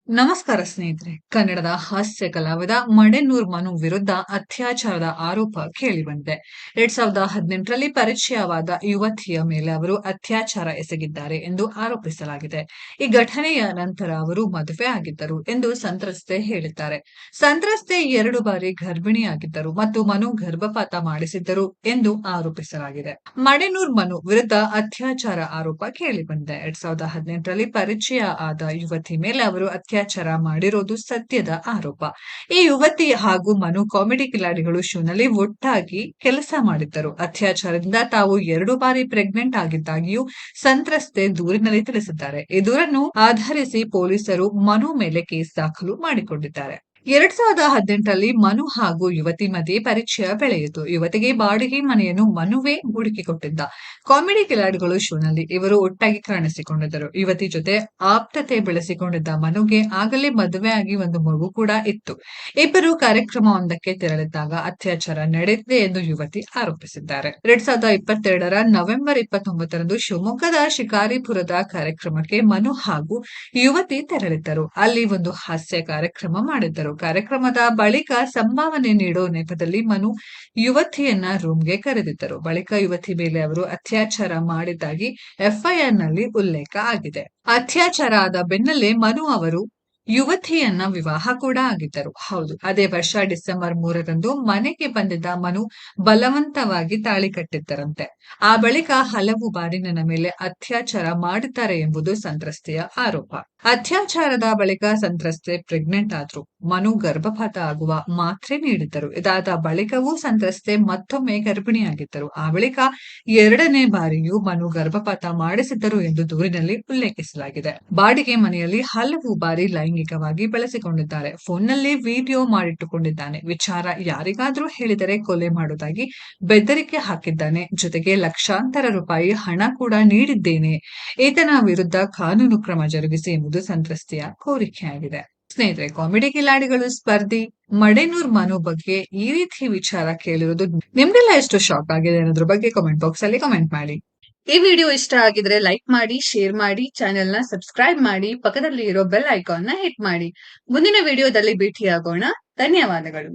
ನಮಸ್ಕಾರ ಸ್ನೇಹಿತರೆ. ಕನ್ನಡದ ಹಾಸ್ಯ ಕಲಾವಿದ ಮಡೆನೂರ್ ಮನು ವಿರುದ್ಧ ಅತ್ಯಾಚಾರದ ಆರೋಪ ಕೇಳಿಬಂದಿದೆ. 2018ರಲ್ಲಿ ಪರಿಚಯವಾದ ಯುವತಿಯ ಮೇಲೆ ಅವರು ಅತ್ಯಾಚಾರ ಎಸಗಿದ್ದಾರೆ ಎಂದು ಆರೋಪಿಸಲಾಗಿದೆ. ಈ ಘಟನೆಯ ನಂತರ ಅವರು ಮದುವೆ ಆಗಿದ್ದರು ಎಂದು ಸಂತ್ರಸ್ತೆ ಹೇಳಿದ್ದಾರೆ. ಸಂತ್ರಸ್ತೆ 2 ಬಾರಿ ಗರ್ಭಿಣಿಯಾಗಿದ್ದರು ಮತ್ತು ಮನು ಗರ್ಭಪಾತ ಮಾಡಿಸಿದ್ದರು ಎಂದು ಆರೋಪಿಸಲಾಗಿದೆ. ಮಡೆನೂರ್ ಮನು ವಿರುದ್ಧ ಅತ್ಯಾಚಾರ ಆರೋಪ ಕೇಳಿಬಂದಿದೆ. 2018ರಲ್ಲಿ ಪರಿಚಯ ಆದ ಯುವತಿ ಮೇಲೆ ಅವರು ಅತ್ಯಾಚಾರ ಮಾಡಿರೋದು ಸತ್ಯದ ಆರೋಪ. ಈ ಯುವತಿ ಹಾಗೂ ಮನು ಕಾಮಿಡಿ ಕಿಲಾಡಿಗಳು ಶೋನಲ್ಲಿ ಒಟ್ಟಾಗಿ ಕೆಲಸ ಮಾಡಿದ್ದರು. ಅತ್ಯಾಚಾರದಿಂದ ತಾವು 2 ಬಾರಿ ಪ್ರೆಗ್ನೆಂಟ್ ಆಗಿದ್ದಾಗಿಯೂ ಸಂತ್ರಸ್ತೆ ದೂರಿನಲ್ಲಿ ತಿಳಿಸಿದ್ದಾರೆ. ಈ ದೂರನ್ನು ಆಧರಿಸಿ ಪೊಲೀಸರು ಮನು ಮೇಲೆ ಕೇಸ್ ದಾಖಲು ಮಾಡಿಕೊಂಡಿದ್ದಾರೆ. 2018ರಲ್ಲಿ ಮನು ಹಾಗೂ ಯುವತಿ ಮಧ್ಯೆ ಪರಿಚಯ ಬೆಳೆಯಿತು. ಯುವತಿಗೆ ಬಾಡಿಗೆ ಮನೆಯನ್ನು ಮನುವೇ ಹುಡುಕಿಕೊಟ್ಟಿದ್ದ. ಕಾಮಿಡಿ ಕಿಲಾಡಿಗಳು ಶೋನಲ್ಲಿ ಇವರು ಒಟ್ಟಾಗಿ ಕಾಣಿಸಿಕೊಂಡಿದ್ದರು. ಯುವತಿ ಜೊತೆ ಆಪ್ತತೆ ಬೆಳೆಸಿಕೊಂಡಿದ್ದ ಮನುಗೆ ಆಗಲೇ ಮದುವೆಯಾಗಿ ಒಂದು ಮಗು ಕೂಡ ಇತ್ತು. ಇಬ್ಬರು ಕಾರ್ಯಕ್ರಮವೊಂದಕ್ಕೆ ತೆರಳಿದ್ದಾಗ ಅತ್ಯಾಚಾರ ನಡೆದಿದೆ ಎಂದು ಯುವತಿ ಆರೋಪಿಸಿದ್ದಾರೆ. 2022ರ ನವೆಂಬರ್ 29ರಂದು ಶಿವಮೊಗ್ಗದ ಶಿಕಾರಿಪುರದ ಕಾರ್ಯಕ್ರಮಕ್ಕೆ ಮನು ಹಾಗೂ ಯುವತಿ ತೆರಳಿದ್ದರು. ಅಲ್ಲಿ ಒಂದು ಹಾಸ್ಯ ಕಾರ್ಯಕ್ರಮ ಮಾಡಿದ್ದರು. ಕಾರ್ಯಕ್ರಮದ ಬಳಿಕ ಸಂಭಾವನೆ ನೀಡೋ ನೆಪದಲ್ಲಿ ಮನು ಯುವತಿಯನ್ನ ರೂಮ್ಗೆ ಕರೆದಿದ್ದರು. ಬಳಿಕ ಯುವತಿ ಮೇಲೆ ಅವರು ಅತ್ಯಾಚಾರ ಮಾಡಿದ್ದಾಗಿ ಎಫ್ಐಆರ್ನಲ್ಲಿ ಉಲ್ಲೇಖ ಆಗಿದೆ. ಅತ್ಯಾಚಾರ ಆದ ಬೆನ್ನಲ್ಲೇ ಮನು ಅವರು ಯುವತಿಯನ್ನ ವಿವಾಹ ಕೂಡ ಆಗಿದ್ದರು. ಹೌದು, ಅದೇ ವರ್ಷ ಡಿಸೆಂಬರ್ 3ರಂದು ಮನೆಗೆ ಬಂದಿದ್ದ ಮನು ಬಲವಂತವಾಗಿ ತಾಳಿ ಕಟ್ಟಿದ್ದರಂತೆ. ಆ ಬಳಿಕ ಹಲವು ಬಾರಿ ನನ್ನ ಮೇಲೆ ಅತ್ಯಾಚಾರ ಮಾಡಿದ್ದಾರೆ ಎಂಬುದು ಸಂತ್ರಸ್ತೆಯ ಆರೋಪ. ಅತ್ಯಾಚಾರದ ಬಳಿಕ ಸಂತ್ರಸ್ತೆ ಪ್ರೆಗ್ನೆಂಟ್ ಆದ್ರು. ಮನು ಗರ್ಭಪಾತ ಆಗುವ ಮಾತ್ರೆ ನೀಡಿದ್ದರು. ಇದಾದ ಬಳಿಕವೂ ಸಂತ್ರಸ್ತೆ ಮತ್ತೊಮ್ಮೆ ಗರ್ಭಿಣಿಯಾಗಿದ್ದರು. ಆ ಬಳಿಕ 2ನೇ ಬಾರಿಯೂ ಮನು ಗರ್ಭಪಾತ ಮಾಡಿಸಿದ್ದರು ಎಂದು ದೂರಿನಲ್ಲಿ ಉಲ್ಲೇಖಿಸಲಾಗಿದೆ. ಬಾಡಿಗೆ ಮನೆಯಲ್ಲಿ ಹಲವು ಬಾರಿ ಲೈಂಗಿಕವಾಗಿ ಬಳಸಿಕೊಂಡಿದ್ದಾರೆ. ಫೋನ್ನಲ್ಲಿ ವಿಡಿಯೋ ಮಾಡಿಟ್ಟುಕೊಂಡಿದ್ದಾನೆ. ವಿಚಾರ ಯಾರಿಗಾದ್ರೂ ಹೇಳಿದರೆ ಕೊಲೆ ಮಾಡುವುದಾಗಿ ಬೆದರಿಕೆ ಹಾಕಿದ್ದಾನೆ. ಜೊತೆಗೆ ಲಕ್ಷಾಂತರ ರೂಪಾಯಿ ಹಣ ಕೂಡ ನೀಡಿದ್ದೇನೆ. ಈತನ ವಿರುದ್ಧ ಕಾನೂನು ಕ್ರಮ ಜರುಗಿಸಿ ಎಂಬುದು ಸಂತ್ರಸ್ತೆಯ ಕೋರಿಕೆಯಾಗಿದೆ. ಸ್ನೇಹಿತರೆ, ಕಾಮಿಡಿ ಕಿಲಾಡಿಗಳು ಸ್ಪರ್ಧಿ ಮಡೆನೂರ್ ಮನು ಬಗ್ಗೆ ಈ ರೀತಿ ವಿಚಾರ ಕೇಳಿರೋದು ನಿಮ್ಗೆಲ್ಲ ಎಷ್ಟು ಶಾಕ್ ಆಗಿದೆ ಅನ್ನೋದ್ರ ಬಗ್ಗೆ ಕಾಮೆಂಟ್ ಬಾಕ್ಸ್ ಅಲ್ಲಿ ಕಾಮೆಂಟ್ ಮಾಡಿ. ಈ ವಿಡಿಯೋ ಇಷ್ಟ ಆಗಿದ್ರೆ ಲೈಕ್ ಮಾಡಿ, ಶೇರ್ ಮಾಡಿ, ಚಾನೆಲ್ ನ ಸಬ್ಸ್ಕ್ರೈಬ್ ಮಾಡಿ, ಪಕ್ಕದಲ್ಲಿ ಇರೋ ಬೆಲ್ ಐಕಾನ್ ನ ಹಿಟ್ ಮಾಡಿ. ಮುಂದಿನ ವಿಡಿಯೋದಲ್ಲಿ ಭೇಟಿಯಾಗೋಣ. ಧನ್ಯವಾದಗಳು.